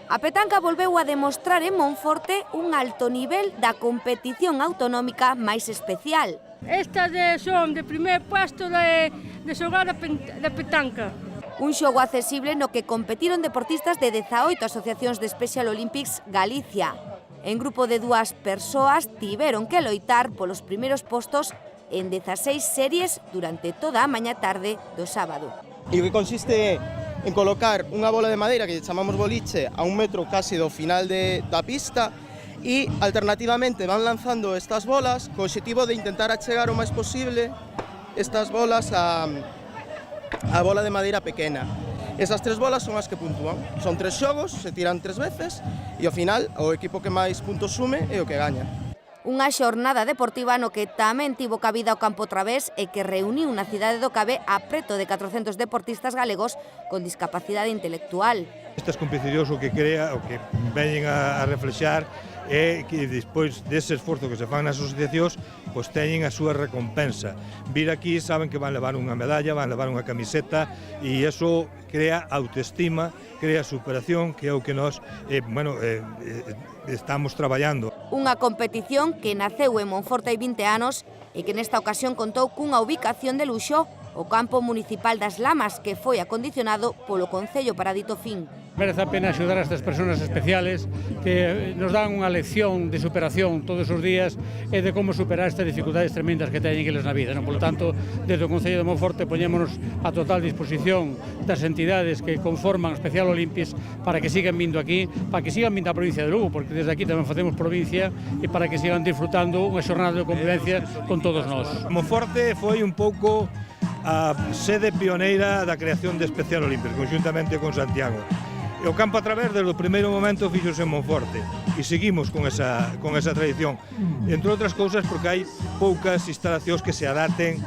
A petanca volveu a demostrar en Monforte un alto nivel da competición autonómica máis especial. Estas son de primer puesto de xogar de petanca. Un xogo accesible no que competiron deportistas de 18 asociacións de Special Olympics Galicia. En grupo de 2 persoas tiveron que loitar polos primeiros postos en 16 series durante toda a mañá tarde do sábado. E o que consiste en colocar unha bola de madeira que chamamos boliche a 1 metro casi do final da pista e alternativamente van lanzando estas bolas co obxectivo de intentar achegar o máis posible estas bolas a bola de madeira pequena. Esas 3 bolas son as que puntúan. Son 3 xogos, se tiran 3 veces e ao final o equipo que máis puntos sume é o que gaña. Unha xornada deportiva no que tamén tivo cabida o campo través e que reuniu na cidade do Cabe a preto de 400 deportistas galegos con discapacidade intelectual. Estas competicións o que crea, o que veñen a reflexar é que despois dese esforzo que se fan nas asociacións, pois teñen a súa recompensa. Vir aquí saben que van levar unha medalla, van levar unha camiseta e iso crea autoestima, crea superación, que é o que nós estamos traballando. Unha competición que naceu en Monforte hai 20 anos e que nesta ocasión contou cunha ubicación de luxo, o campo municipal das Lamas, que foi acondicionado polo Concello para dito fin. Merece a pena axudar a estas persoas especiales que nos dan unha lección de superación todos os días e de como superar estas dificultades tremendas que teñen eles na vida. Por lo tanto, desde o Concello de Monforte poñémonos a total disposición das entidades que conforman Special Olympics para que sigan vindo aquí, para que sigan vindo á provincia de Lugo, porque desde aquí tamén facemos provincia e para que sigan disfrutando unha xornada de convivencia con todos nós. Monforte foi un pouco a sede pioneira da creación de Special Olympics, conjuntamente con Santiago. E o campo a través, desde o primeiro momento, fixose en Monforte e seguimos con esa tradición. Entre outras cousas, porque hai poucas instalacións que se adapten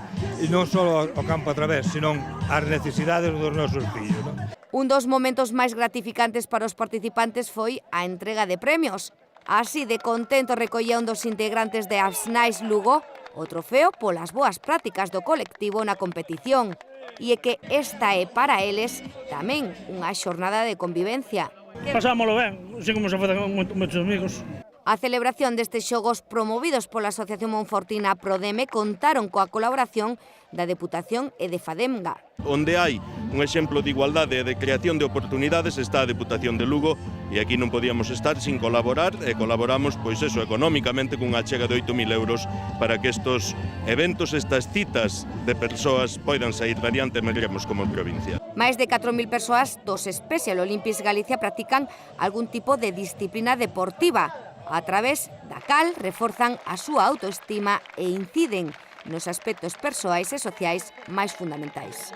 non só ao campo a través, senón ás necesidades dos nosos fillos. Un dos momentos máis gratificantes para os participantes foi a entrega de premios. Así de contento recollía un dos integrantes de AFSNAIS Lugo o trofeo polas boas prácticas do colectivo na competición. E é que esta é para eles tamén unha xornada de convivencia. Pasámoslo ben, así como se fai con moitos amigos. A celebración destes xogos promovidos pola Asociación Monfortina Prodeme contaron coa colaboración da Deputación e de Fademga. Onde hai un exemplo de igualdade e de creación de oportunidades está a Deputación de Lugo e aquí non podíamos estar sin colaborar e colaboramos económicamente cunha achega de 8.000 euros para que estos eventos, estas citas de persoas poidan sair adiante e melloremos como provincia. Máis de 4.000 persoas dos Special Olympics Galicia practican algún tipo de disciplina deportiva, a través da cal reforzan a súa autoestima e inciden nos aspectos persoais e sociais máis fundamentais.